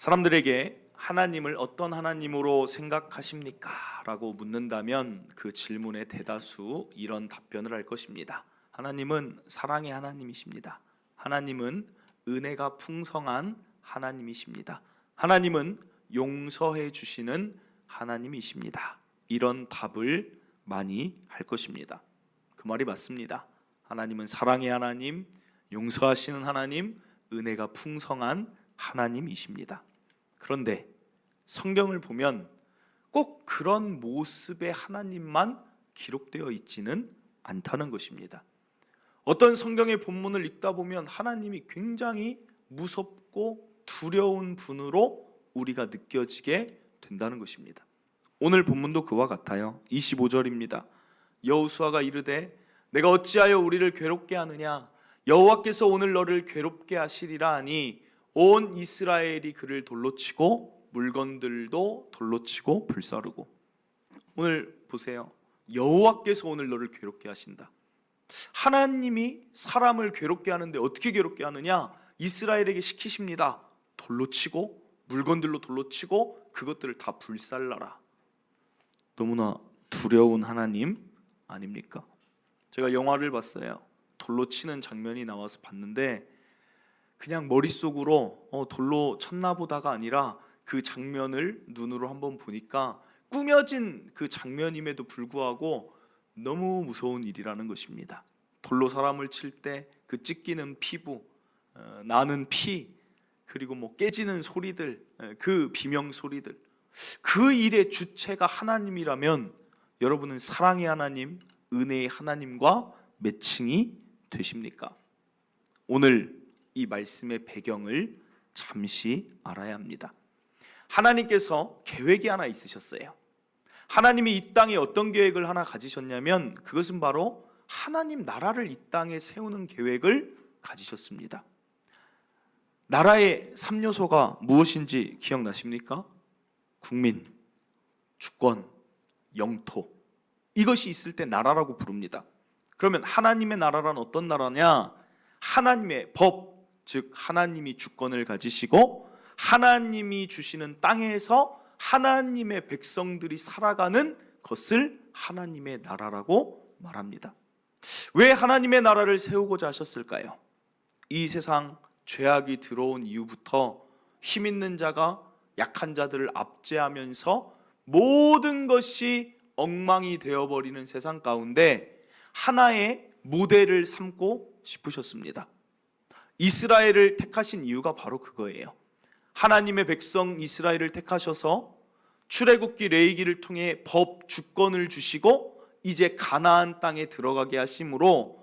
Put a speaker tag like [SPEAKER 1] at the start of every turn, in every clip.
[SPEAKER 1] 사람들에게 하나님을 어떤 하나님으로 생각하십니까? 라고 묻는다면 그 질문의 대다수 이런 답변을 할 것입니다. 하나님은 사랑의 하나님이십니다. 하나님은 은혜가 풍성한 하나님이십니다. 하나님은 용서해 주시는 하나님이십니다. 이런 답을 많이 할 것입니다. 그 말이 맞습니다. 하나님은 사랑의 하나님, 용서하시는 하나님, 은혜가 풍성한 하나님이십니다. 그런데 성경을 보면 꼭 그런 모습의 하나님만 기록되어 있지는 않다는 것입니다. 어떤 성경의 본문을 읽다 보면 하나님이 굉장히 무섭고 두려운 분으로 우리가 느껴지게 된다는 것입니다. 오늘 본문도 그와 같아요. 25절입니다. 여호수아가 이르되 내가 어찌하여 우리를 괴롭게 하느냐? 여호와께서 오늘 너를 괴롭게 하시리라 하니 온 이스라엘이 그를 돌로 치고 물건들도 돌로 치고 불사르고. 오늘 보세요. 여호와께서 오늘 너를 괴롭게 하신다. 하나님이 사람을 괴롭게 하는데 어떻게 괴롭게 하느냐? 이스라엘에게 시키십니다. 돌로 치고 물건들로 돌로 치고 그것들을 다 불살라라. 너무나 두려운 하나님 아닙니까? 제가 영화를 봤어요. 돌로 치는 장면이 나와서 봤는데 그냥 머릿속으로 돌로 쳤나 보다가 아니라 그 장면을 눈으로 한번 보니까 꾸며진 그 장면임에도 불구하고 너무 무서운 일이라는 것입니다. 돌로 사람을 칠 때 그 찢기는 피부, 나는 피, 그리고 깨지는 소리들, 그 비명 소리들, 그 일의 주체가 하나님이라면 여러분은 사랑의 하나님, 은혜의 하나님과 매칭이 되십니까? 오늘 이 말씀의 배경을 잠시 알아야 합니다. 하나님께서 계획이 하나 있으셨어요. 하나님이 이 땅에 어떤 계획을 하나 가지셨냐면 그것은 바로 하나님 나라를 이 땅에 세우는 계획을 가지셨습니다. 나라의 3요소가 무엇인지 기억나십니까? 국민, 주권, 영토. 이것이 있을 때 나라라고 부릅니다. 그러면 하나님의 나라란 어떤 나라냐? 하나님의 법, 즉 하나님이 주권을 가지시고 하나님이 주시는 땅에서 하나님의 백성들이 살아가는 것을 하나님의 나라라고 말합니다. 왜 하나님의 나라를 세우고자 하셨을까요? 이 세상 죄악이 들어온 이후부터 힘 있는 자가 약한 자들을 압제하면서 모든 것이 엉망이 되어버리는 세상 가운데 하나의 모델을 삼고 싶으셨습니다. 이스라엘을 택하신 이유가 바로 그거예요. 하나님의 백성 이스라엘을 택하셔서 출애굽기 레위기를 통해 법 주권을 주시고 이제 가나안 땅에 들어가게 하심으로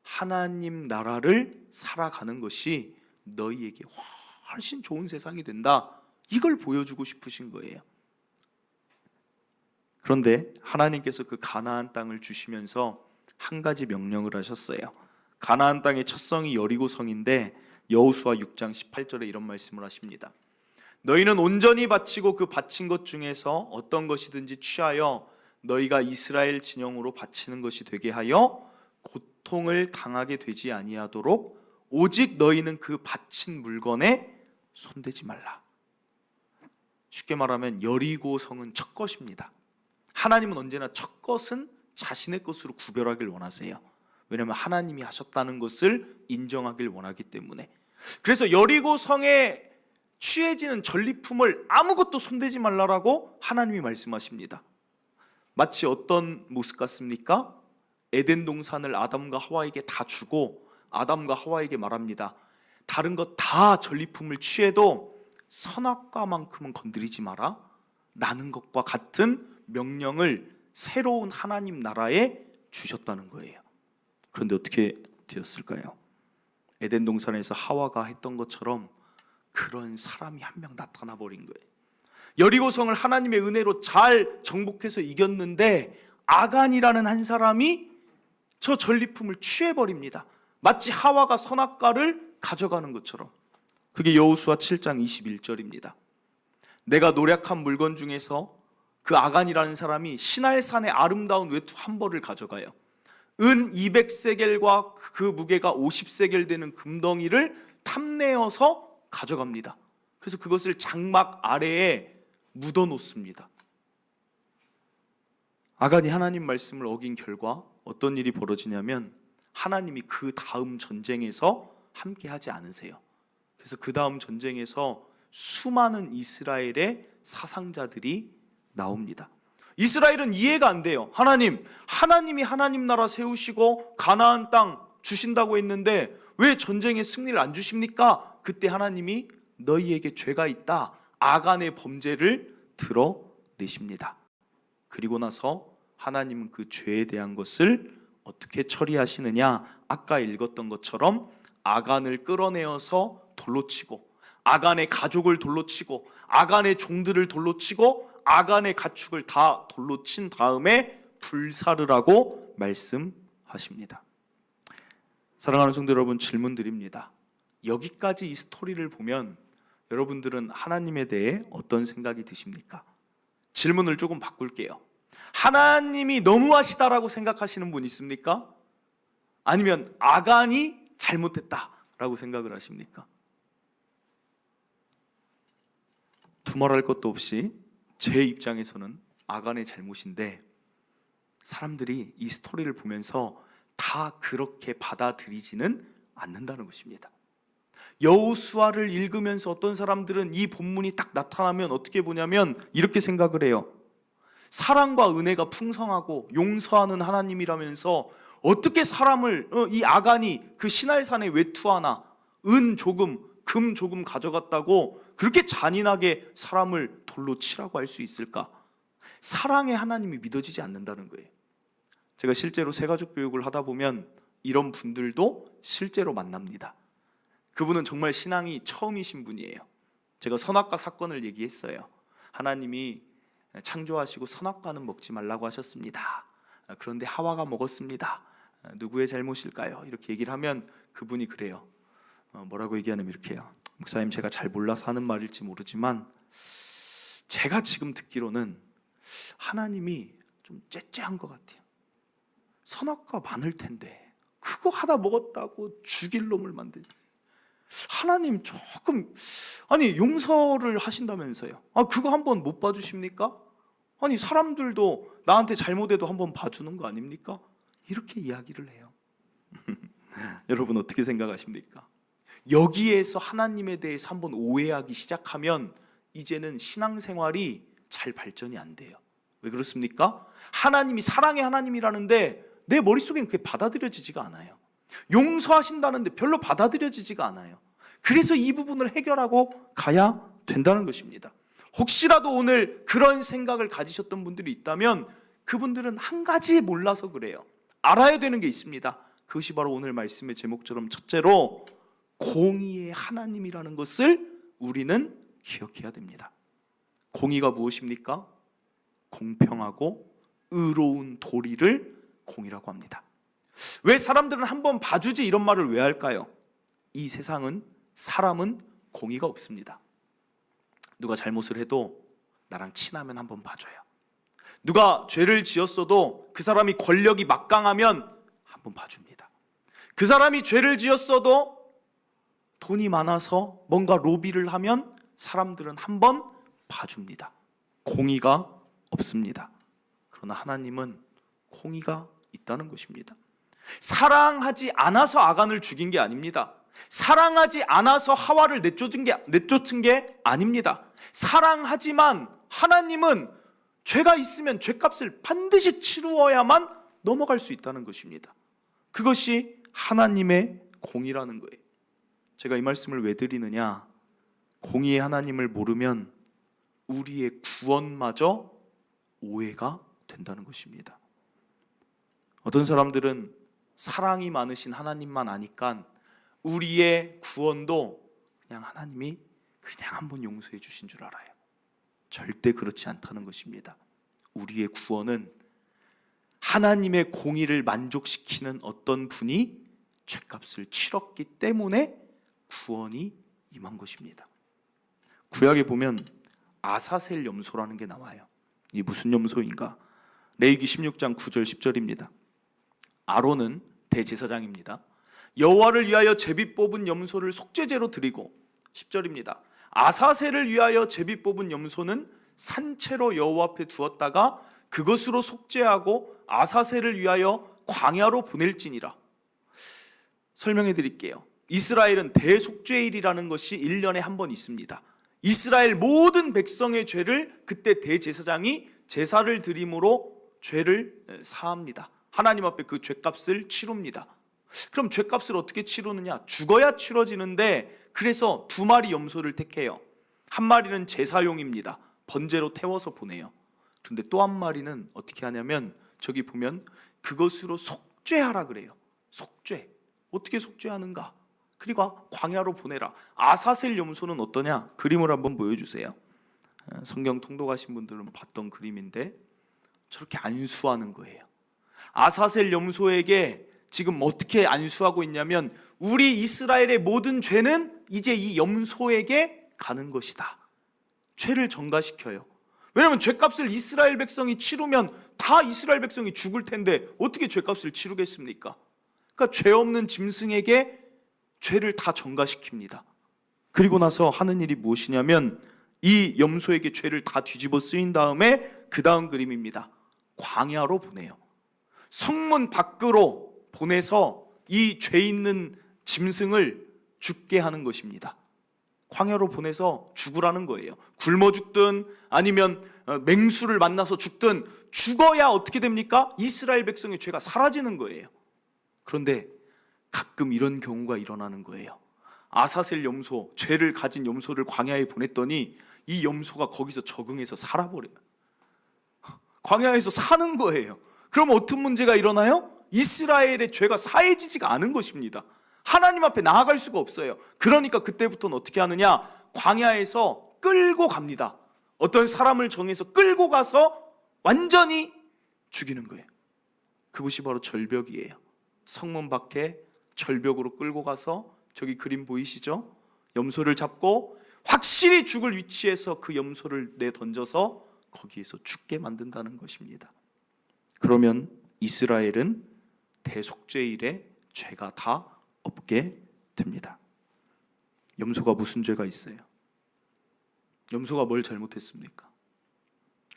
[SPEAKER 1] 하나님 나라를 살아가는 것이 너희에게 훨씬 좋은 세상이 된다. 이걸 보여주고 싶으신 거예요. 그런데 하나님께서 그 가나안 땅을 주시면서 한 가지 명령을 하셨어요. 가나안 땅의 첫 성이 여리고성인데 여호수아 6장 18절에 이런 말씀을 하십니다. 너희는 온전히 바치고 그 바친 것 중에서 어떤 것이든지 취하여 너희가 이스라엘 진영으로 바치는 것이 되게 하여 고통을 당하게 되지 아니하도록 오직 너희는 그 바친 물건에 손대지 말라. 쉽게 말하면 여리고성은 첫 것입니다. 하나님은 언제나 첫 것은 자신의 것으로 구별하길 원하세요. 왜냐하면 하나님이 하셨다는 것을 인정하길 원하기 때문에. 그래서 여리고성에 취해지는 전리품을 아무것도 손대지 말라라고 하나님이 말씀하십니다. 마치 어떤 모습 같습니까? 에덴 동산을 아담과 하와에게 다 주고 아담과 하와에게 말합니다. 다른 것 다 전리품을 취해도 선악과만큼은 건드리지 마라 라는 것과 같은 명령을 새로운 하나님 나라에 주셨다는 거예요. 그런데 어떻게 되었을까요? 에덴 동산에서 하와가 했던 것처럼 그런 사람이 한 명 나타나 버린 거예요. 여리고성을 하나님의 은혜로 잘 정복해서 이겼는데 아간이라는 한 사람이 저 전리품을 취해버립니다. 마치 하와가 선악과를 가져가는 것처럼. 그게 여호수아 7장 21절입니다. 내가 노략한 물건 중에서 그 아간이라는 사람이 시날산의 아름다운 외투 한 벌을 가져가요. 은 200세겔과 그 무게가 50세겔 되는 금덩이를 탐내어서 가져갑니다. 그래서 그것을 장막 아래에 묻어 놓습니다. 아간이 하나님 말씀을 어긴 결과 어떤 일이 벌어지냐면 하나님이 그 다음 전쟁에서 함께 하지 않으세요. 그래서 그 다음 전쟁에서 수많은 이스라엘의 사상자들이 나옵니다. 이스라엘은 이해가 안 돼요. 하나님이 하나님 나라 세우시고 가나안 땅 주신다고 했는데 왜 전쟁에 승리를 안 주십니까? 그때 하나님이 너희에게 죄가 있다, 아간의 범죄를 드러내십니다. 그리고 나서 하나님은 그 죄에 대한 것을 어떻게 처리하시느냐, 아까 읽었던 것처럼 아간을 끌어내어서 돌로 치고, 아간의 가족을 돌로 치고, 아간의 종들을 돌로 치고, 아간의 가축을 다 돌로 친 다음에 불사르라고 말씀하십니다. 사랑하는 성도 여러분, 질문 드립니다. 여기까지 이 스토리를 보면 여러분들은 하나님에 대해 어떤 생각이 드십니까? 질문을 조금 바꿀게요. 하나님이 너무하시다라고 생각하시는 분 있습니까? 아니면 아간이 잘못했다라고 생각을 하십니까? 두말할 것도 없이 제 입장에서는 아간의 잘못인데, 사람들이 이 스토리를 보면서 다 그렇게 받아들이지는 않는다는 것입니다. 여호수아를 읽으면서 어떤 사람들은 이 본문이 딱 나타나면 어떻게 보냐면 이렇게 생각을 해요. 사랑과 은혜가 풍성하고 용서하는 하나님이라면서 어떻게 사람을, 이 아간이 그 시날산에 외투하나 은 조금 금 조금 가져갔다고 그렇게 잔인하게 사람을 돌로 치라고 할 수 있을까? 사랑의 하나님이 믿어지지 않는다는 거예요. 제가 실제로 새가족 교육을 하다 보면 이런 분들도 실제로 만납니다. 그분은 정말 신앙이 처음이신 분이에요. 제가 선악과 사건을 얘기했어요. 하나님이 창조하시고 선악과는 먹지 말라고 하셨습니다. 그런데 하와가 먹었습니다. 누구의 잘못일까요? 이렇게 얘기를 하면 그분이 그래요. 뭐라고 얘기하냐면 이렇게 해요. 목사님, 제가 잘 몰라서 하는 말일지 모르지만 제가 지금 듣기로는 하나님이 좀 째째한 것 같아요. 선악과 많을 텐데 그거 하나 먹었다고 죽일 놈을 만들. 하나님 조금, 아니 용서를 하신다면서요. 그거 한번 못 봐주십니까? 아니 사람들도 나한테 잘못해도 한번 봐주는 거 아닙니까? 이렇게 이야기를 해요. 여러분 어떻게 생각하십니까? 여기에서 하나님에 대해서 한번 오해하기 시작하면 이제는 신앙생활이 잘 발전이 안 돼요. 왜 그렇습니까? 하나님이 사랑의 하나님이라는데 내 머릿속엔 그게 받아들여지지가 않아요. 용서하신다는데 별로 받아들여지지가 않아요. 그래서 이 부분을 해결하고 가야 된다는 것입니다. 혹시라도 오늘 그런 생각을 가지셨던 분들이 있다면 그분들은 한 가지 몰라서 그래요. 알아야 되는 게 있습니다. 그것이 바로 오늘 말씀의 제목처럼 첫째로 공의의 하나님이라는 것을 우리는 기억해야 됩니다. 공의가 무엇입니까? 공평하고 의로운 도리를 공의라고 합니다. 왜 사람들은 한번 봐주지 이런 말을 왜 할까요? 이 세상은, 사람은 공의가 없습니다. 누가 잘못을 해도 나랑 친하면 한번 봐줘요. 누가 죄를 지었어도 그 사람이 권력이 막강하면 한번 봐줍니다. 그 사람이 죄를 지었어도 돈이 많아서 뭔가 로비를 하면 사람들은 한번 봐줍니다. 공의가 없습니다. 그러나 하나님은 공의가 있다는 것입니다. 사랑하지 않아서 아간을 죽인 게 아닙니다. 사랑하지 않아서 하와를 내쫓은 게 아닙니다. 사랑하지만 하나님은 죄가 있으면 죄값을 반드시 치루어야만 넘어갈 수 있다는 것입니다. 그것이 하나님의 공의라는 거예요. 제가 이 말씀을 왜 드리느냐? 공의의 하나님을 모르면 우리의 구원마저 오해가 된다는 것입니다. 어떤 사람들은 사랑이 많으신 하나님만 아니까 우리의 구원도 그냥 하나님이 그냥 한번 용서해 주신 줄 알아요. 절대 그렇지 않다는 것입니다. 우리의 구원은 하나님의 공의를 만족시키는 어떤 분이 죄값을 치렀기 때문에 구원이 임한 것입니다. 구약에 보면 아사셀 염소라는 게 나와요. 이 무슨 염소인가? 레위기 16장 9절 10절입니다. 아론은 대제사장입니다. 여호와를 위하여 제비 뽑은 염소를 속죄제로 드리고, 10절입니다. 아사셀을 위하여 제비 뽑은 염소는 산채로 여호와 앞에 두었다가 그것으로 속죄하고 아사셀을 위하여 광야로 보낼지니라. 설명해 드릴게요. 이스라엘은 대속죄일이라는 것이 1년에 한 번 있습니다. 이스라엘 모든 백성의 죄를 그때 대제사장이 제사를 드림으로 죄를 사합니다. 하나님 앞에 그 죄값을 치룹니다. 그럼 죄값을 어떻게 치르느냐? 죽어야 치러지는데, 그래서 2마리 염소를 택해요. 한 마리는 제사용입니다. 번제로 태워서 보내요. 그런데 또 한 마리는 어떻게 하냐면, 저기 보면 그것으로 속죄하라 그래요. 속죄. 어떻게 속죄하는가? 그리고 광야로 보내라. 아사셀 염소는 어떠냐? 그림을 한번 보여주세요. 성경 통독하신 분들은 봤던 그림인데, 저렇게 안수하는 거예요. 아사셀 염소에게 지금 어떻게 안수하고 있냐면, 우리 이스라엘의 모든 죄는 이제 이 염소에게 가는 것이다. 죄를 전가시켜요. 왜냐하면 죄값을 이스라엘 백성이 치르면 다 이스라엘 백성이 죽을 텐데 어떻게 죄값을 치르겠습니까? 그러니까 죄 없는 짐승에게 죄를 다 전가시킵니다. 그리고 나서 하는 일이 무엇이냐면, 이 염소에게 죄를 다 뒤집어 쓰인 다음에 그 다음 그림입니다. 광야로 보내요. 성문 밖으로 보내서 이 죄 있는 짐승을 죽게 하는 것입니다. 광야로 보내서 죽으라는 거예요. 굶어 죽든 아니면 맹수를 만나서 죽든 죽어야 어떻게 됩니까? 이스라엘 백성의 죄가 사라지는 거예요. 그런데 가끔 이런 경우가 일어나는 거예요. 아사셀 염소, 죄를 가진 염소를 광야에 보냈더니 이 염소가 거기서 적응해서 살아버려요. 광야에서 사는 거예요. 그럼 어떤 문제가 일어나요? 이스라엘의 죄가 사해지지가 않은 것입니다. 하나님 앞에 나아갈 수가 없어요. 그러니까 그때부터는 어떻게 하느냐? 광야에서 끌고 갑니다. 어떤 사람을 정해서 끌고 가서 완전히 죽이는 거예요. 그것이 바로 절벽이에요. 성문 밖에 절벽으로 끌고 가서, 저기 그림 보이시죠? 염소를 잡고 확실히 죽을 위치에서 그 염소를 내던져서 거기에서 죽게 만든다는 것입니다. 그러면 이스라엘은 대속죄일에 죄가 다 없게 됩니다. 염소가 무슨 죄가 있어요? 염소가 뭘 잘못했습니까?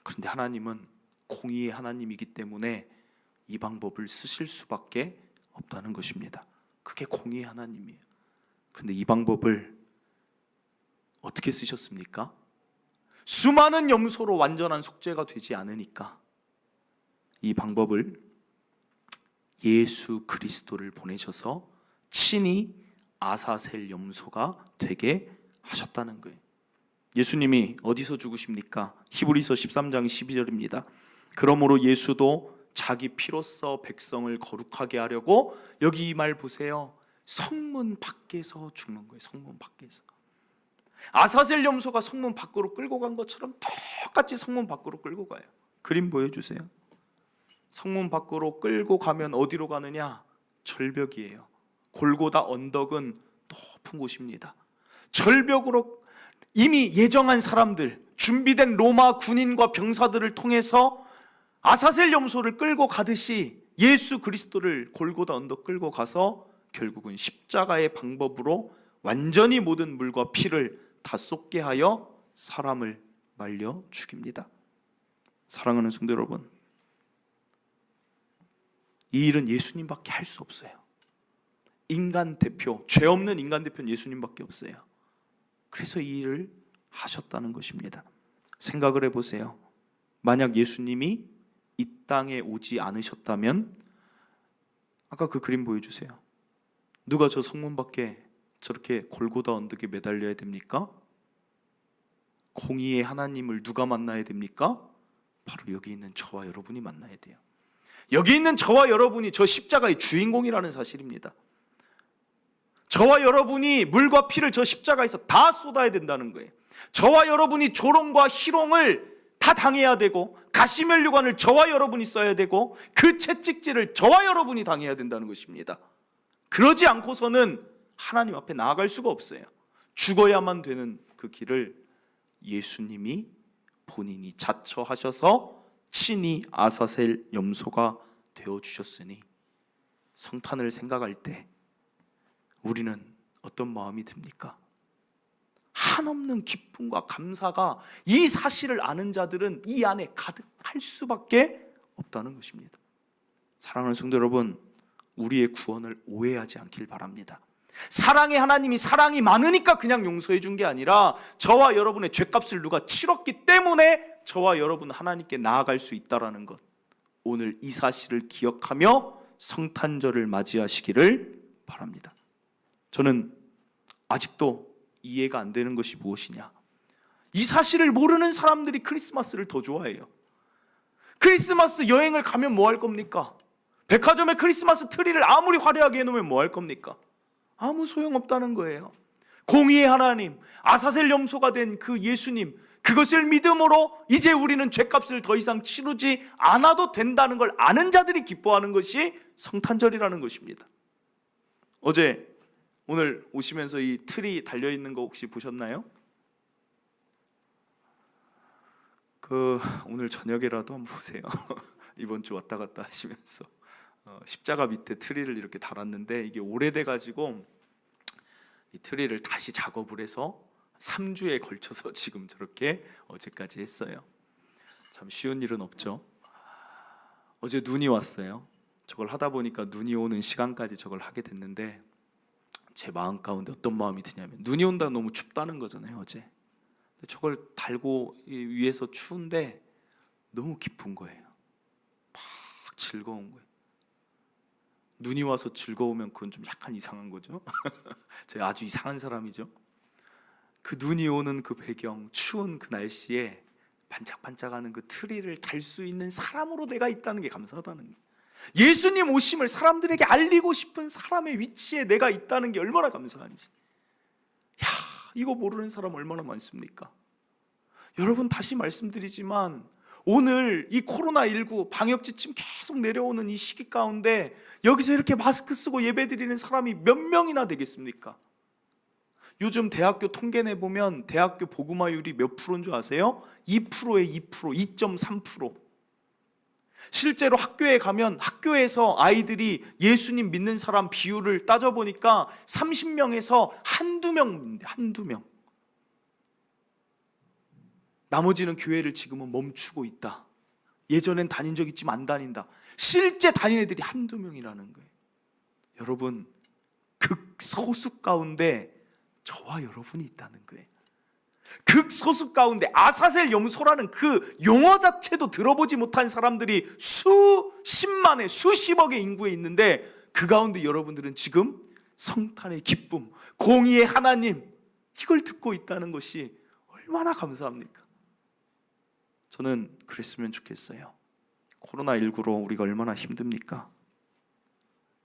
[SPEAKER 1] 그런데 하나님은 공의의 하나님이기 때문에 이 방법을 쓰실 수밖에 없다는 것입니다. 그게 공의의 하나님이에요. 그런데 이 방법을 어떻게 쓰셨습니까? 수많은 염소로 완전한 속죄가 되지 않으니까 이 방법을 예수 그리스도를 보내셔서 친히 아사셀 염소가 되게 하셨다는 거예요. 예수님이 어디서 죽으십니까? 히브리서 13장 12절입니다. 그러므로 예수도 자기 피로써 백성을 거룩하게 하려고, 여기 이 말 보세요. 성문 밖에서 죽는 거예요. 성문 밖에서. 아사셀 염소가 성문 밖으로 끌고 간 것처럼 똑같이 성문 밖으로 끌고 가요. 그림 보여주세요. 성문 밖으로 끌고 가면 어디로 가느냐? 절벽이에요. 골고다 언덕은 높은 곳입니다. 절벽으로 이미 예정한 사람들, 준비된 로마 군인과 병사들을 통해서 아사셀 염소를 끌고 가듯이 예수 그리스도를 골고다 언덕 끌고 가서 결국은 십자가의 방법으로 완전히 모든 물과 피를 다 쏟게 하여 사람을 말려 죽입니다. 사랑하는 성도 여러분, 이 일은 예수님밖에 할 수 없어요. 인간 대표, 죄 없는 인간 대표는 예수님밖에 없어요. 그래서 이 일을 하셨다는 것입니다. 생각을 해보세요. 만약 예수님이 이 땅에 오지 않으셨다면, 아까 그 그림 보여주세요. 누가 저 성문 밖에 저렇게 골고다 언덕에 매달려야 됩니까? 공의의 하나님을 누가 만나야 됩니까? 바로 여기 있는 저와 여러분이 만나야 돼요. 여기 있는 저와 여러분이 저 십자가의 주인공이라는 사실입니다. 저와 여러분이 물과 피를 저 십자가에서 다 쏟아야 된다는 거예요. 저와 여러분이 조롱과 희롱을 다 당해야 되고, 가시면류관을 저와 여러분이 써야 되고, 그 채찍질을 저와 여러분이 당해야 된다는 것입니다. 그러지 않고서는 하나님 앞에 나아갈 수가 없어요. 죽어야만 되는 그 길을 예수님이 본인이 자처하셔서 친히 아사셀 염소가 되어주셨으니, 성탄을 생각할 때 우리는 어떤 마음이 듭니까? 한없는 기쁨과 감사가 이 사실을 아는 자들은 이 안에 가득할 수밖에 없다는 것입니다. 사랑하는 성도 여러분, 우리의 구원을 오해하지 않길 바랍니다. 사랑의 하나님이 사랑이 많으니까 그냥 용서해 준 게 아니라 저와 여러분의 죄값을 누가 치렀기 때문에 저와 여러분 하나님께 나아갈 수 있다는 것, 오늘 이 사실을 기억하며 성탄절을 맞이하시기를 바랍니다. 저는 아직도 이해가 안 되는 것이 무엇이냐, 이 사실을 모르는 사람들이 크리스마스를 더 좋아해요. 크리스마스 여행을 가면 뭐 할 겁니까? 백화점에 크리스마스 트리를 아무리 화려하게 해놓으면 뭐 할 겁니까? 아무 소용없다는 거예요. 공의의 하나님, 아사셀 염소가 된 그 예수님, 그것을 믿음으로 이제 우리는 죄값을 더 이상 치르지 않아도 된다는 걸 아는 자들이 기뻐하는 것이 성탄절이라는 것입니다. 오늘 오시면서 이 트리 달려있는 거 혹시 보셨나요? 오늘 저녁에라도 한번 보세요. 이번 주 왔다 갔다 하시면서 십자가 밑에 트리를 이렇게 달았는데, 이게 오래돼가지고 이 트리를 다시 작업을 해서 3주에 걸쳐서 지금 저렇게 어제까지 했어요. 참 쉬운 일은 없죠. 어제 눈이 왔어요. 저걸 하다 보니까 눈이 오는 시간까지 저걸 하게 됐는데, 제 마음 가운데 어떤 마음이 드냐면, 눈이 온다 너무 춥다는 거잖아요. 어제 근데 저걸 달고 위에서 추운데 너무 기쁜 거예요. 막 즐거운 거예요. 눈이 와서 즐거우면 그건 좀 약간 이상한 거죠. 제가 아주 이상한 사람이죠. 그 눈이 오는 그 배경, 추운 그 날씨에 반짝반짝하는 그 트리를 달 수 있는 사람으로 내가 있다는 게 감사하다는 거예요. 예수님 오심을 사람들에게 알리고 싶은 사람의 위치에 내가 있다는 게 얼마나 감사한지. 이거 모르는 사람 얼마나 많습니까? 여러분, 다시 말씀드리지만 오늘 이 코로나19 방역 지침 계속 내려오는 이 시기 가운데 여기서 이렇게 마스크 쓰고 예배드리는 사람이 몇 명이나 되겠습니까? 요즘 대학교 통계 내보면 대학교 복음화율이 몇 프로인 줄 아세요? 2%에 2%, 2.3%. 실제로 학교에 가면 학교에서 아이들이 예수님 믿는 사람 비율을 따져보니까 30명에서 한두 명인데, 한두 명. 나머지는 교회를 지금은 멈추고 있다. 예전엔 다닌 적 있지만 안 다닌다. 실제 다닌 애들이 한두 명이라는 거예요. 여러분, 극소수 가운데 저와 여러분이 있다는 거예요. 극소수 가운데 아사셀 염소라는 그 용어 자체도 들어보지 못한 사람들이 수십만의 수십억의 인구에 있는데, 그 가운데 여러분들은 지금 성탄의 기쁨, 공의의 하나님, 이걸 듣고 있다는 것이 얼마나 감사합니까? 저는 그랬으면 좋겠어요. 코로나19로 우리가 얼마나 힘듭니까?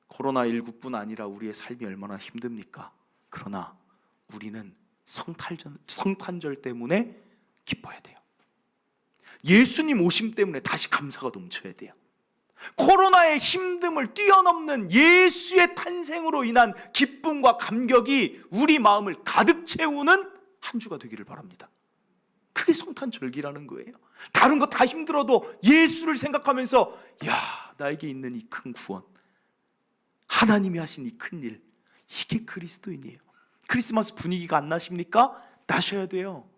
[SPEAKER 1] 코로나19뿐 아니라 우리의 삶이 얼마나 힘듭니까? 그러나 우리는 성탄절 때문에 기뻐야 돼요. 예수님 오심 때문에 다시 감사가 넘쳐야 돼요. 코로나의 힘듦을 뛰어넘는 예수의 탄생으로 인한 기쁨과 감격이 우리 마음을 가득 채우는 한 주가 되기를 바랍니다. 그게 성탄절기라는 거예요. 다른 거 다 힘들어도 예수를 생각하면서, 나에게 있는 이 큰 구원, 하나님이 하신 이 큰 일, 이게 그리스도인이에요. 크리스마스 분위기가 안 나십니까? 나셔야 돼요.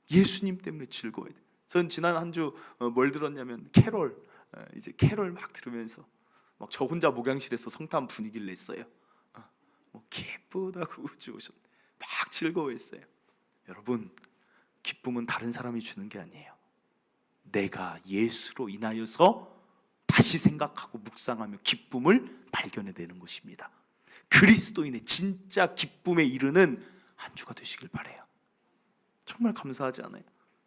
[SPEAKER 1] 예수님 때문에 즐거워야 돼요. 전 지난 한 주 뭘 들었냐면 캐롤, 이제 캐롤 막 들으면서 막 저 혼자 목양실에서 성탄 분위기를 냈어요. 기쁘다고 우주 오셨네. 막 즐거워했어요. 여러분, 기쁨은 다른 사람이 주는 게 아니에요. 내가 예수로 인하여서 다시 생각하고 묵상하며 기쁨을 발견해내는 것입니다. 그리스도인의 진짜 기쁨에 이르는 한 주가 되시길 바라요. 정말 감사하지 않아요?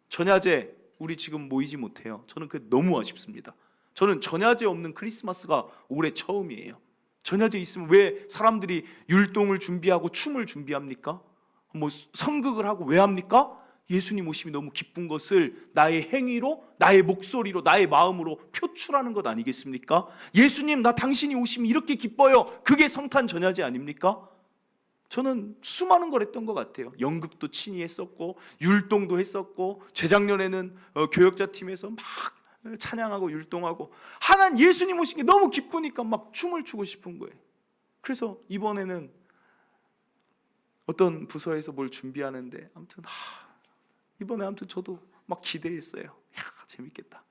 [SPEAKER 1] 전야제 우리 지금 모이지 못해요. 저는 그게 너무 아쉽습니다. 저는 전야제 없는 크리스마스가 올해 처음이에요. 전야제 있으면 왜 사람들이 율동을 준비하고 춤을 준비합니까? 성극을 하고 왜 합니까? 예수님 오심이 너무 기쁜 것을 나의 행위로, 나의 목소리로, 나의 마음으로 표출하는 것 아니겠습니까? 예수님, 나 당신이 오심이 이렇게 기뻐요. 그게 성탄 전야제 아닙니까? 저는 수많은 걸 했던 것 같아요. 연극도 친히 했었고, 율동도 했었고, 재작년에는 교역자 팀에서 막 찬양하고 율동하고, 하나님 예수님 오신 게 너무 기쁘니까 막 춤을 추고 싶은 거예요. 그래서 이번에는 어떤 부서에서 뭘 준비하는데 아무튼 이번에 아무튼 저도 막 기대했어요. 야, 재밌겠다.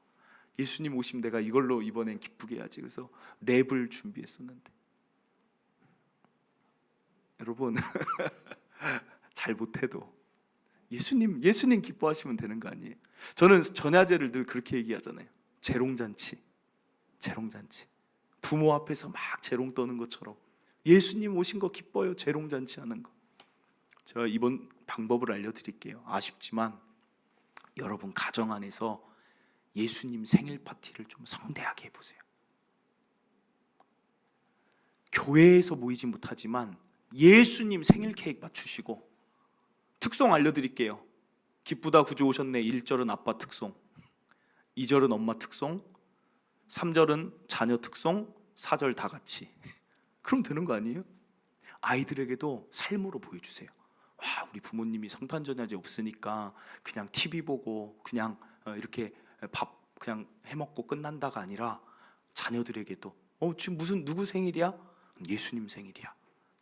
[SPEAKER 1] 예수님 오시면 내가 이걸로 이번엔 기쁘게 해야지. 그래서 랩을 준비했었는데 여러분 잘 못해도 예수님 기뻐하시면 되는 거 아니에요? 저는 전야제를 늘 그렇게 얘기하잖아요. 재롱잔치. 부모 앞에서 막 재롱 떠는 것처럼 예수님 오신 거 기뻐요. 재롱잔치 하는 거. 제가 이번 방법을 알려드릴게요. 아쉽지만 여러분 가정 안에서 예수님 생일 파티를 좀 성대하게 해보세요. 교회에서 모이지 못하지만 예수님 생일 케이크 맞추시고, 특송 알려드릴게요. 기쁘다 구주 오셨네 1절은 아빠 특송, 2절은 엄마 특송, 3절은 자녀 특송, 4절 다 같이. 그럼 되는 거 아니에요? 아이들에게도 삶으로 보여주세요. 와, 우리 부모님이 성탄전야제 없으니까 그냥 TV 보고 그냥 이렇게 밥 그냥 해먹고 끝난다가 아니라 자녀들에게도 지금 무슨 누구 생일이야? 예수님 생일이야.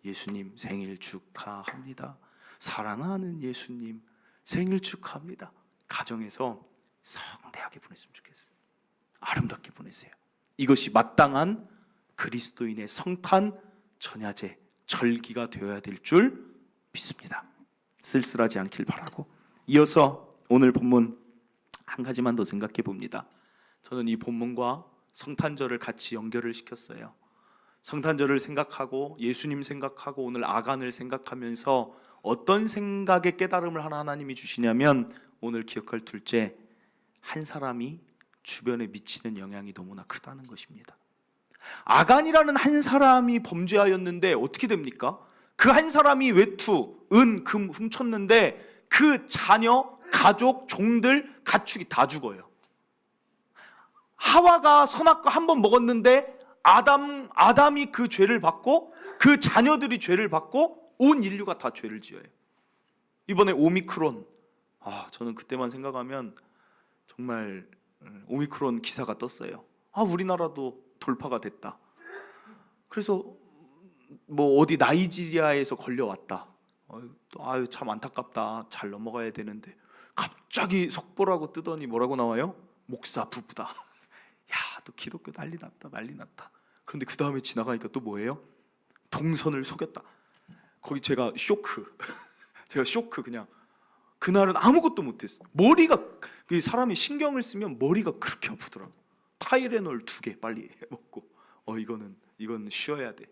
[SPEAKER 1] 예수님 생일 축하합니다. 사랑하는 예수님 생일 축하합니다. 가정에서 성대하게 보냈으면 좋겠어요. 아름답게 보내세요. 이것이 마땅한 그리스도인의 성탄 전야제 절기가 되어야 될 줄 믿습니다. 쓸쓸하지 않길 바라고, 이어서 오늘 본문 한 가지만 더 생각해 봅니다. 저는 이 본문과 성탄절을 같이 연결을 시켰어요. 성탄절을 생각하고 예수님 생각하고 오늘 아간을 생각하면서 어떤 생각의 깨달음을 하나님이 주시냐면, 오늘 기억할 둘째, 한 사람이 주변에 미치는 영향이 너무나 크다는 것입니다. 아간이라는 한 사람이 범죄하였는데 어떻게 됩니까? 그 한 사람이 외투, 은, 금 훔쳤는데 그 자녀, 가족, 종들, 가축이 다 죽어요. 하와가 선악과 한 번 먹었는데 아담이 그 죄를 받고 그 자녀들이 죄를 받고 온 인류가 다 죄를 지어요. 이번에 오미크론, 저는 그때만 생각하면 정말 오미크론 기사가 떴어요. 우리나라도 돌파가 됐다. 그래서 뭐 어디 나이지리아에서 걸려왔다. 참 안타깝다. 잘 넘어가야 되는데 갑자기 속보라고 뜨더니 뭐라고 나와요? 목사 부부다. 야, 또 기독교 난리 났다. 그런데 그 다음에 지나가니까 또 뭐예요? 동선을 속였다. 거기 제가 쇼크. 그냥 그날은 아무것도 못했어. 머리가, 사람이 신경을 쓰면 머리가 그렇게 아프더라고. 타이레놀 2개 빨리 먹고 이건 쉬어야 돼.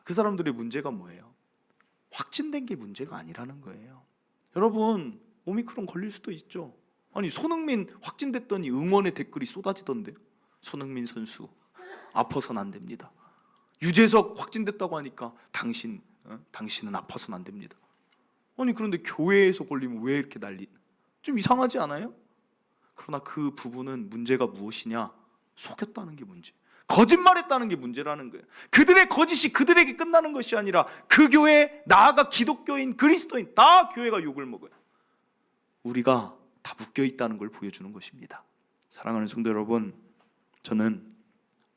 [SPEAKER 1] 그 사람들의 문제가 뭐예요? 확진된 게 문제가 아니라는 거예요. 여러분, 오미크론 걸릴 수도 있죠. 아니, 손흥민 확진됐더니 응원의 댓글이 쏟아지던데요. 손흥민 선수 아파서는 안 됩니다. 유재석 확진됐다고 하니까 당신은 아파서는 안 됩니다. 아니, 그런데 교회에서 걸리면 왜 이렇게 난리? 좀 이상하지 않아요? 그러나 그 부분은 문제가 무엇이냐? 속였다는 게 문제, 거짓말했다는 게 문제라는 거예요. 그들의 거짓이 그들에게 끝나는 것이 아니라 그 교회, 나아가 기독교인, 그리스도인 다 교회가 욕을 먹어요. 우리가 다 묶여 있다는 걸 보여주는 것입니다. 사랑하는 성도 여러분, 저는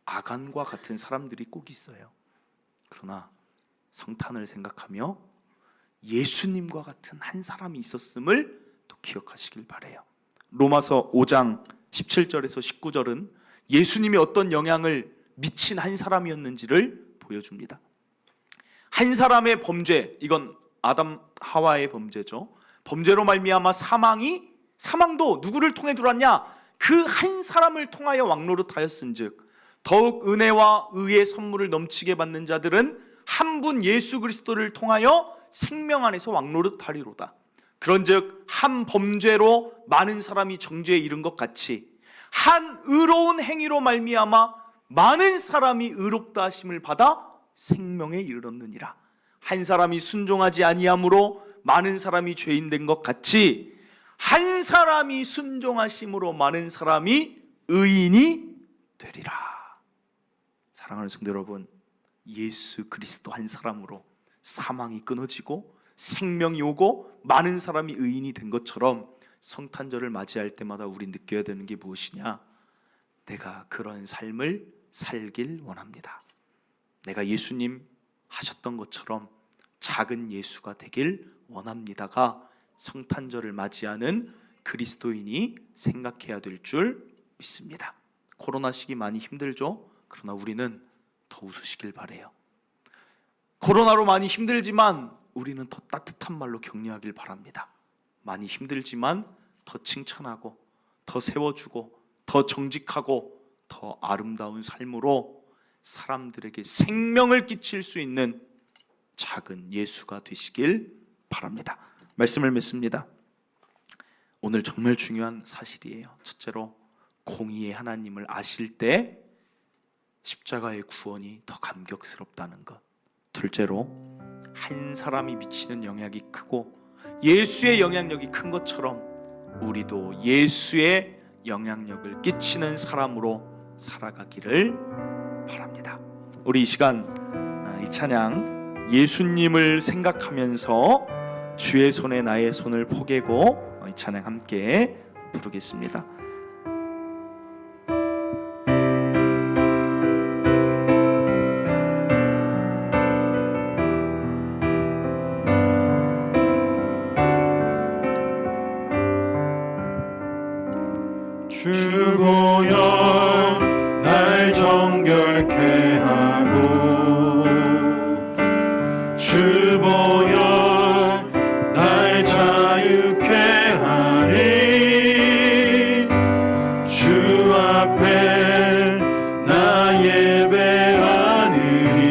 [SPEAKER 1] 아간과 같은 사람들이 꼭 있어요. 그러나 성탄을 생각하며 예수님과 같은 한 사람이 있었음을 또 기억하시길 바라요. 로마서 5장 17절에서 19절은 예수님이 어떤 영향을 미친 한 사람이었는지를 보여줍니다. 한 사람의 범죄, 이건 아담 하와의 범죄죠. 범죄로 말미암아 사망도 누구를 통해 들어왔냐? 그 한 사람을 통하여 왕노릇하였은즉 더욱 은혜와 의의 선물을 넘치게 받는 자들은 한 분 예수 그리스도를 통하여 생명 안에서 왕노릇하리로다. 그런즉 한 범죄로 많은 사람이 정죄에 이른 것 같이 한 의로운 행위로 말미암아 많은 사람이 의롭다 하심을 받아 생명에 이르렀느니라. 한 사람이 순종하지 아니함으로 많은 사람이 죄인 된 것 같이 한 사람이 순종하심으로 많은 사람이 의인이 되리라. 사랑하는 성도 여러분, 예수 그리스도 한 사람으로 사망이 끊어지고 생명이 오고 많은 사람이 의인이 된 것처럼 성탄절을 맞이할 때마다 우리 느껴야 되는 게 무엇이냐? 내가 그런 삶을 살길 원합니다. 내가 예수님 하셨던 것처럼 작은 예수가 되길 원합니다가 성탄절을 맞이하는 그리스도인이 생각해야 될 줄 믿습니다. 코로나 시기 많이 힘들죠? 그러나 우리는 더 웃으시길 바라요. 코로나로 많이 힘들지만 우리는 더 따뜻한 말로 격려하길 바랍니다. 많이 힘들지만 더 칭찬하고 더 세워주고 더 정직하고 더 아름다운 삶으로 사람들에게 생명을 끼칠 수 있는 작은 예수가 되시길 바랍니다. 말씀을 맺습니다. 오늘 정말 중요한 사실이에요. 첫째로 공의의 하나님을 아실 때 십자가의 구원이 더 감격스럽다는 것. 둘째로 한 사람이 미치는 영향이 크고 예수의 영향력이 큰 것처럼 우리도 예수의 영향력을 끼치는 사람으로 살아가기를 바랍니다. 우리 이 시간 이 찬양 예수님을 생각하면서 주의 손에 나의 손을 포개고 이 찬양 함께 부르겠습니다.
[SPEAKER 2] 주 보혈 날 정결케 하고 주 보혈 날 자유케 하리 주 앞에 나 예배하는 이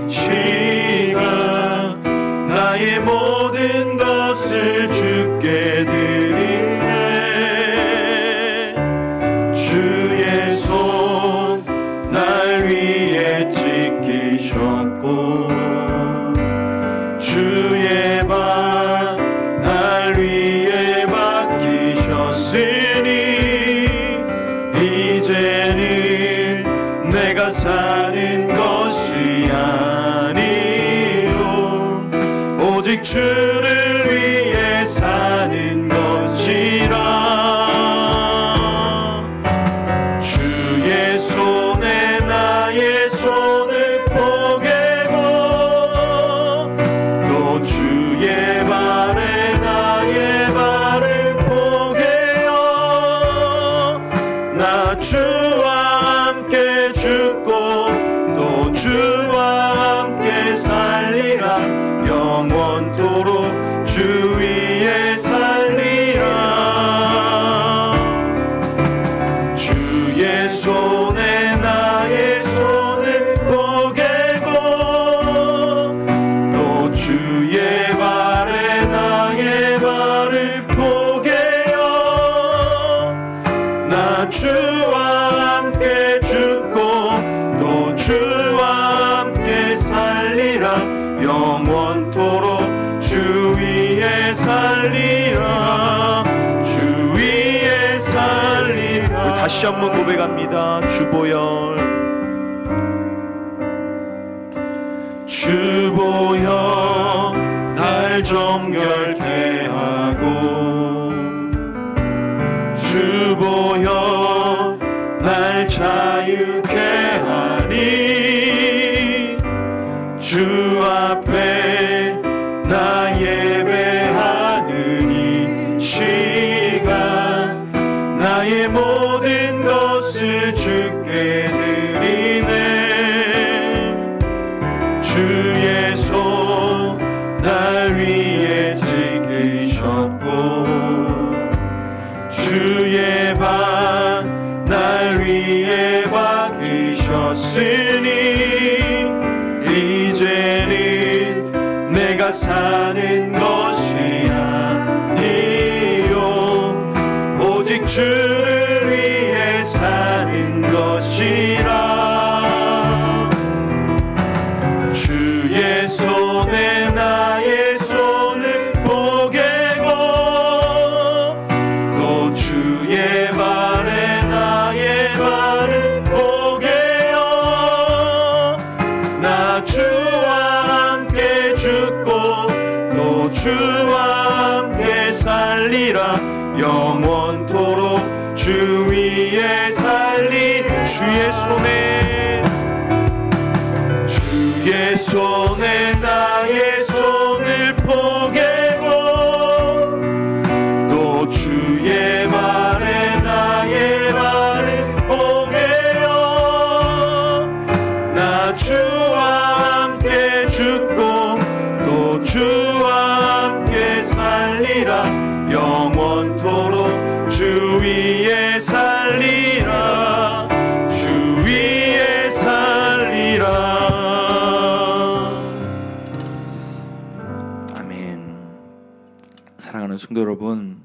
[SPEAKER 2] 시간 나의 모든 것을 주께 드리네 주의 손 날 위에 지키셨고 주의 발 날 위에 맡기셨으니 이제는 내가 사는 것이 아니요 오직 주를 위해 사는 것이라 주의 손에 나의 손을 포개고 또 주의 발에 나의 발을 포개어 나 주와 함께 죽고 또 주와 함께 살리라 영원토록 주 위에 살리라 주의 손에 나의 손을 포개고 또 주의 발에 나의 발을 포개어 나 주와 함께 죽고 또 주와 함께 살리라 영원토록 주 위에 살리라 주 위에 살리라
[SPEAKER 1] 다시 한번 고백합니다. 주보혈
[SPEAKER 2] 주보혈 날 정결케 하고 주보혈 날 자유케 하니 주 앞에 나 예배하는 이 시간 나의 모든 것을 주께 드리네 주의 손 날 위에 지키셨고 주의 발 날 위에 박히셨으니 이제는 내가 사는 것이 아니요 오직 주를 위해 사는 것이라 주의 손에 나의 손을 포개고 또 주의 발에 나의 발을 포개어 나 주와 함께 죽고 또 주와 함께 살리라 영원토록 주 위에 살리 주의 손에 주의 손에 나의 손을 포개고 또 주의 발에 나의 발을 포개어 나 주와 함께 죽고 또 주와 함께 살리라 영원토록 주 위에 살리라 주 위에 살리라.
[SPEAKER 1] 아멘. 사랑하는 성도 여러분,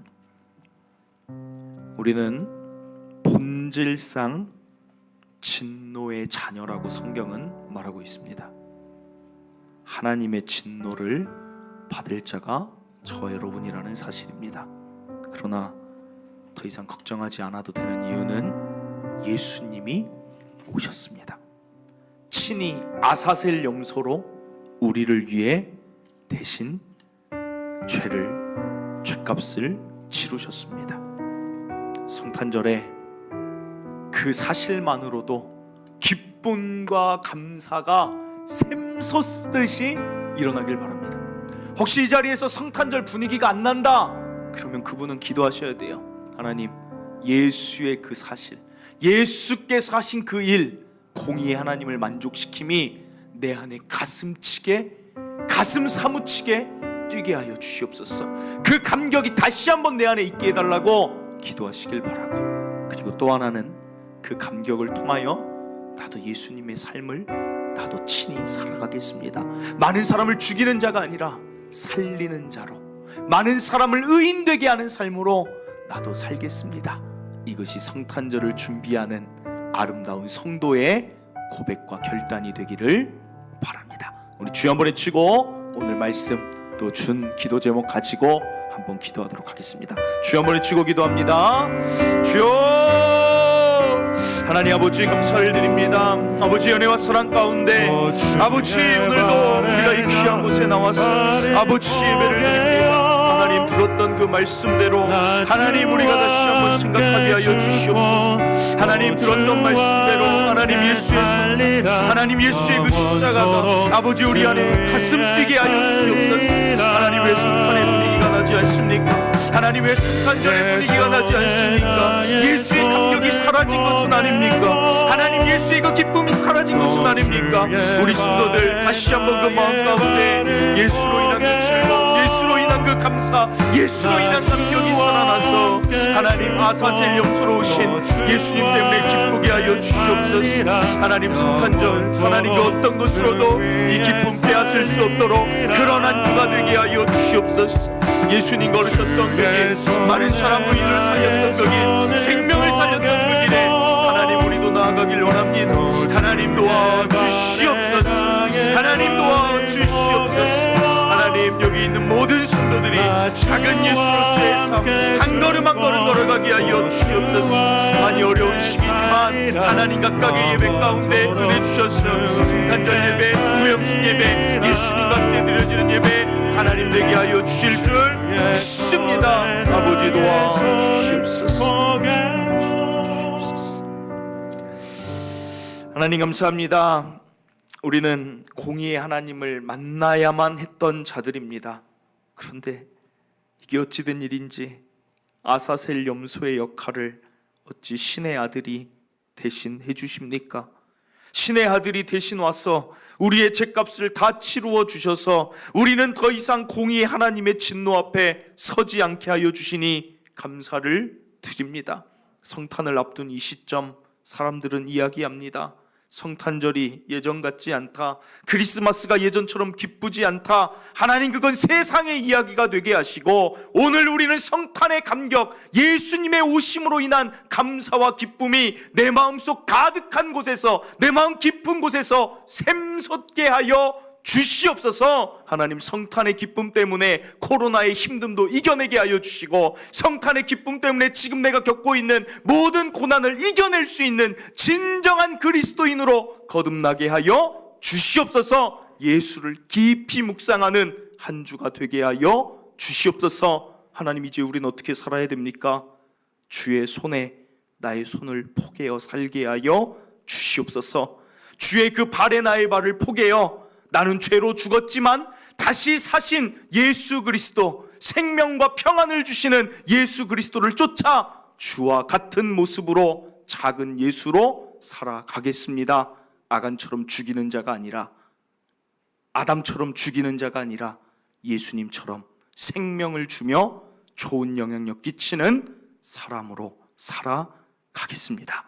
[SPEAKER 1] 우리는 본질상 진노의 자녀라고 성경은 말하고 있습니다. 하나님의 진노를 받을 자가 저 여러분이라는 사실입니다. 그러나 더 이상 걱정하지 않아도 되는 이유는 예수님이 오셨습니다. 친히 아사셀 염소로 우리를 위해 대신 죄값을 치르셨습니다. 성탄절에 그 사실만으로도 기쁨과 감사가 샘솟듯이 일어나길 바랍니다. 혹시 이 자리에서 성탄절 분위기가 안 난다, 그러면 그분은 기도하셔야 돼요. 하나님, 예수의 그 사실, 예수께서 하신 그 일, 공의의 하나님을 만족시킴이 내 안에 가슴치게, 가슴 사무치게 뛰게 하여 주시옵소서. 그 감격이 다시 한번 내 안에 있게 해달라고 기도하시길 바라고, 그리고 또 하나는 그 감격을 통하여 나도 예수님의 삶을 나도 친히 살아가겠습니다. 많은 사람을 죽이는 자가 아니라 살리는 자로, 많은 사람을 의인되게 하는 삶으로 나도 살겠습니다. 이것이 성탄절을 준비하는 아름다운 성도의 고백과 결단이 되기를 바랍니다. 우리 주여 한번 외치고 오늘 말씀 또 준 기도 제목 가지고 한번 기도하도록 하겠습니다. 주여 한번 외치고 기도합니다. 주여, 하나님 아버지 감사를 드립니다. 아버지 은혜와 사랑 가운데 아버지 오늘도 우리가 이 귀한 곳에 나와서 아버지 예배를 드립니다. 하나님 들었던 그 말씀대로 하나님 우리가 다시 한번 생각하게 하여 주시옵소서. 하나님 들었던 말씀대로 하나님 예수의 손, 하나님 예수의 그 십자가가 아버지 우리 안에 가슴 뛰게 하여 주시옵소서. 하나님 왜 성탄의 분위기가 나지 않습니까? 하나님 왜 성탄절의 분위기가 나지 않습니까? 예수의 감격이 사라진 것은 아닙니까? 하나님 예수의 그 기쁨이 사라진 것은 아닙니까? 우리 성도들 다시 한번 그 마음 가운데 예수로 인한 그 즐거움, 예수로 인한 그 감사, 예수로 인한 감격이 살아나서 하나님 아사셀 염소로 오신 예수님 때문에 기쁘게 하여 주시옵소서. 하나님 성탄절 하나님 그 어떤 것으로도 이 기쁨 빼앗을 수 없도록 그런 한 주가 되게 하여 주시옵소서. 예수님 걸으셨던 그 길, 많은 사람 의인을 살렸던 그 길, 생명을 살렸던 그 길에 하나님 우리도 나아가길 원합니다. 하나님 도와주시옵소서. 하나님 도와주시옵소서. 하나님 여기 있는 모든 성도들이 작은 예수로서의 삶 한 걸음 한 걸음 걸어가게 하여 주시옵소서. 많이 어려운 시기지만 하나님 각각의 예배 가운데 은혜 주셔서 성탄절 예배, 소무영신 예배, 예수님과 함께 드려지는 예배 하나님 되게 하여 주실 줄 믿습니다. 아버지 도와주시옵소서. 하나님 감사합니다. 우리는 공의의 하나님을 만나야만 했던 자들입니다. 그런데 이게 어찌 된 일인지 아사셀 염소의 역할을 어찌 신의 아들이 대신 해주십니까? 신의 아들이 대신 와서 우리의 죄값을 다 치루어 주셔서 우리는 더 이상 공의의 하나님의 진노 앞에 서지 않게 하여 주시니 감사를 드립니다. 성탄을 앞둔 이 시점 사람들은 이야기합니다. 성탄절이 예전 같지 않다. 크리스마스가 예전처럼 기쁘지 않다. 하나님 그건 세상의 이야기가 되게 하시고 오늘 우리는 성탄의 감격, 예수님의 오심으로 인한 감사와 기쁨이 내 마음속 가득한 곳에서, 내 마음 깊은 곳에서 샘솟게 하여 주시옵소서. 하나님 성탄의 기쁨 때문에 코로나의 힘듦도 이겨내게 하여 주시고, 성탄의 기쁨 때문에 지금 내가 겪고 있는 모든 고난을 이겨낼 수 있는 진정한 그리스도인으로 거듭나게 하여 주시옵소서. 예수를 깊이 묵상하는 한 주가 되게 하여 주시옵소서. 하나님 이제 우리는 어떻게 살아야 됩니까? 주의 손에 나의 손을 포개어 살게 하여 주시옵소서. 주의 그 발에 나의 발을 포개어 나는 죄로 죽었지만 다시 사신 예수 그리스도, 생명과 평안을 주시는 예수 그리스도를 쫓아 주와 같은 모습으로, 작은 예수로 살아가겠습니다. 아간처럼 죽이는 자가 아니라, 아담처럼 죽이는 자가 아니라 예수님처럼 생명을 주며 좋은 영향력 끼치는 사람으로 살아가겠습니다.